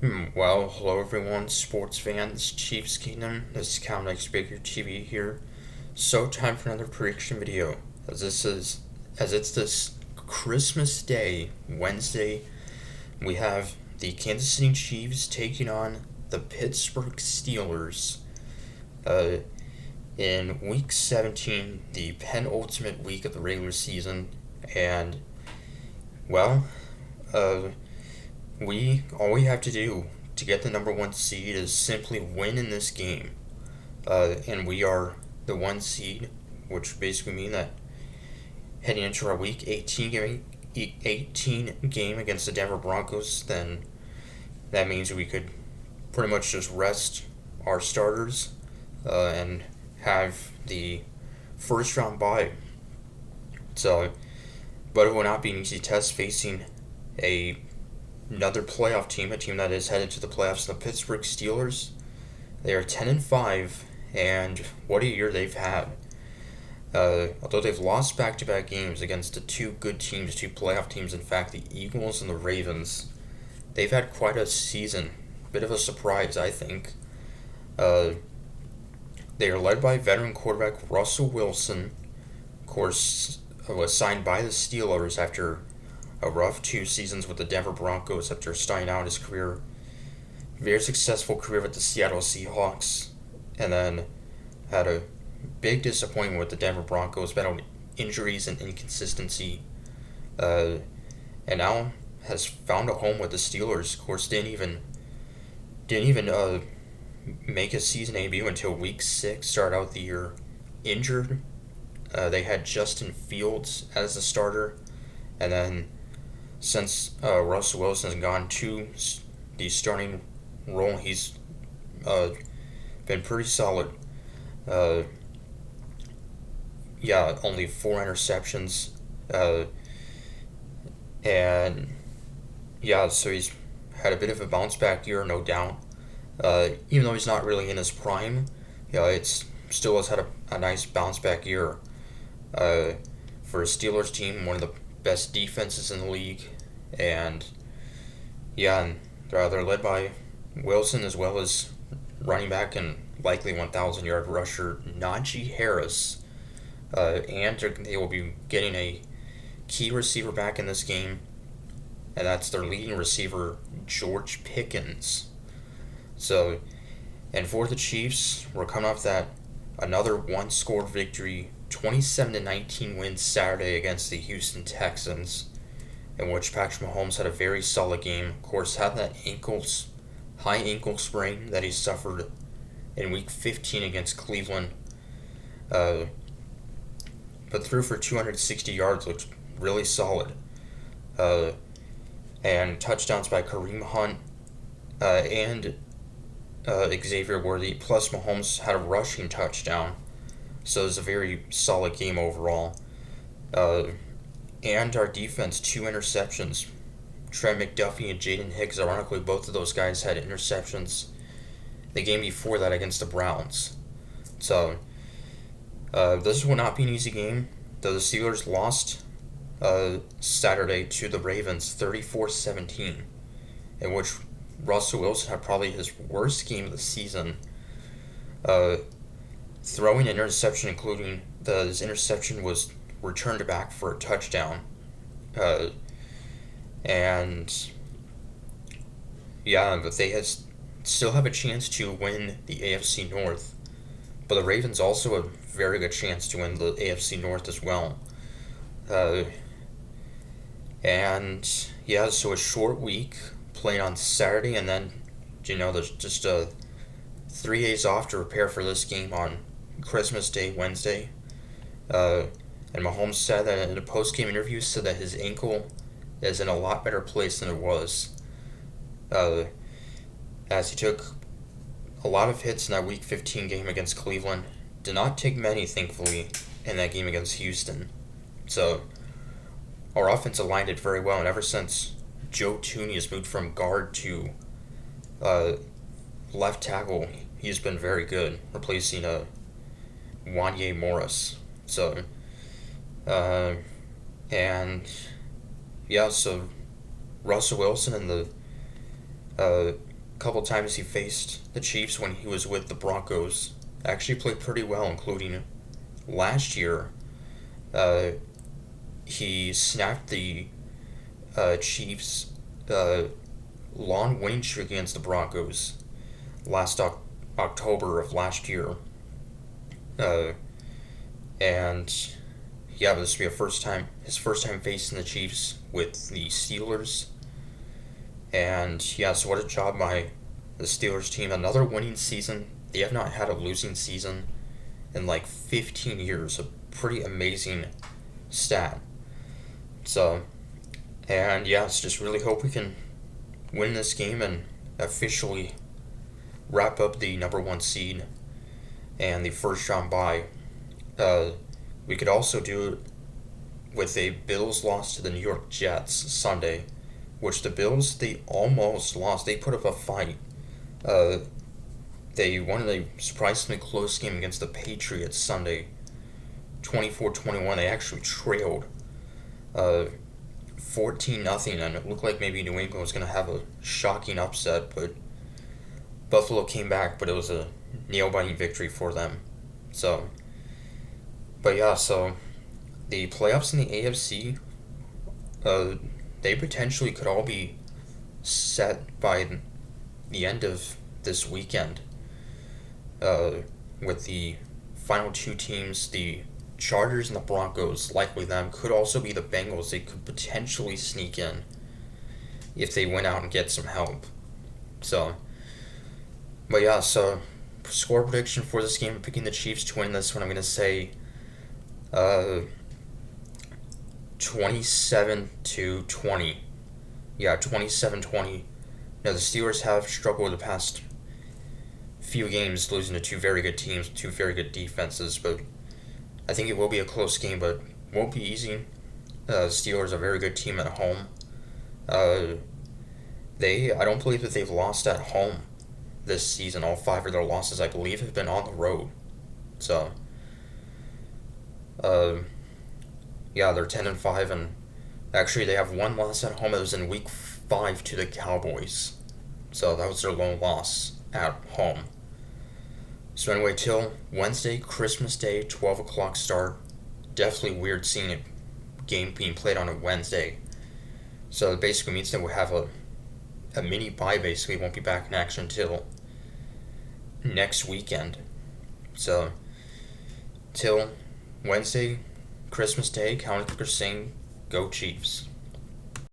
Well, hello everyone, sports fans, Chiefs Kingdom. This is Cal Next Baker TV here. So time for another prediction video. As it's this Christmas Day, Wednesday, we have the Kansas City Chiefs taking on the Pittsburgh Steelers. Uh, in Week 17, the penultimate week of the regular season, and well, uh, we all we have to do to get the number one seed is simply win in this game, and we are the one seed, which basically mean that heading into our week 18 game against the Denver Broncos, then that means we could pretty much just rest our starters and have the first round bye. So, but it will not be an easy test facing a another playoff team, a team that is headed to the playoffs, the Pittsburgh Steelers. They are 10-5, and what a year they've had. Although they've lost back-to-back games against the two good teams, two playoff teams, in fact, the Eagles and the Ravens, they've had quite a season. Bit of a surprise, I think. Uh, they are led by veteran quarterback Russell Wilson. Of course, was signed by the Steelers after a rough 2 seasons with the Denver Broncos after starting out his career, very successful career with the Seattle Seahawks, and then had a big disappointment with the Denver Broncos, battled injuries and inconsistency, uh, and now has found a home with the Steelers. Of course, didn't even make a season debut until Week 6. Started out the year injured. They had Justin Fields as the starter, and then since Russell Wilson has gone to the starting role, he's been pretty solid. Uh, yeah, only 4 interceptions, and yeah, so he's had a bit of a bounce back year, no doubt. Even though he's not really in his prime, yeah, it's still has had a nice bounce back year. Uh, for a Steelers team, one of the best defenses in the league, and yeah, and they're led by Wilson as well as running back and likely 1,000 yard rusher Najee Harris, and they will be getting a key receiver back in this game, and that's their leading receiver George Pickens. So, and for the Chiefs, we're coming off that another one-score victory, 27-19 win Saturday against the Houston Texans, in which Patrick Mahomes had a very solid game. Of course, had that high ankle sprain that he suffered in Week 15 against Cleveland, uh, but threw for 260 yards, looked really solid, uh, and touchdowns by Kareem Hunt and Xavier Worthy. Plus, Mahomes had a rushing touchdown, so it was a very solid game overall. Uh, and our defense, 2 interceptions. Trent McDuffie and Jaden Hicks, ironically, both of those guys had interceptions the game before that against the Browns. So, this will not be an easy game, though the Steelers lost Saturday to the Ravens 34-17, in which Russell Wilson had probably his worst game of the season, uh, throwing an interception, including his interception was returned back for a touchdown. Uh, and yeah, but still have a chance to win the AFC North. But the Ravens also have a very good chance to win the AFC North as well. Uh, and yeah, so a short week playing on Saturday, and then there's just 3 days off to prepare for this game on Christmas Day, Wednesday. And Mahomes said that in a post-game interview, said that his ankle is in a lot better place than it was, as he took a lot of hits in that Week 15 game against Cleveland. Did not take many, thankfully, in that game against Houston. So our offense aligned it very well, and ever since Joe Thuney has moved from guard to left tackle, he's been very good, replacing Wanya Morris. So, and yeah, so Russell Wilson and the a couple times he faced the Chiefs when he was with the Broncos actually played pretty well, including last year. Uh, he snapped the Chiefs' long winning streak against the Broncos last October of last year. Uh, and yeah, this will be his first time facing the Chiefs with the Steelers. And yeah, so what a job by the Steelers team. Another winning season. They have not had a losing season in like 15 years. A pretty amazing stat. So, and yeah, it's just really hope we can win this game and officially wrap up the number one seed and the first round bye. Uh, we could also do it with a Bills loss to the New York Jets Sunday, which the Bills, they almost lost. They put up a fight. Uh, they won a surprisingly close game against the Patriots Sunday, 24-21. They actually trailed uh, 14-0, and it looked like maybe New England was going to have a shocking upset, but Buffalo came back, but it was a nail-biting victory for them. So, but yeah, so the playoffs in the AFC, they potentially could all be set by the end of this weekend. With the final two teams, the Chargers and the Broncos, likely them, could also be the Bengals. They could potentially sneak in if they went out and get some help. So, but yeah, so score prediction for this game, picking the Chiefs to win this one, I'm going to say 27-20. Yeah, 27-20. Now, the Steelers have struggled the past few games, losing to two very good teams, two very good defenses, but I think it will be a close game, but won't be easy. Steelers are a very good team at home. I don't believe that they've lost at home this season. All five of their losses, I believe, have been on the road. So, yeah, they're 10-5, and actually they have one loss at home. It was in Week 5 to the Cowboys. So that was their lone loss at home. So anyway, till Wednesday, Christmas Day, 12 o'clock start. Definitely weird seeing a game being played on a Wednesday. So it basically means that we'll have a mini bye, basically. Won't be back in action until next weekend. So, till Wednesday, Christmas Day, County Kicker saying, go Chiefs.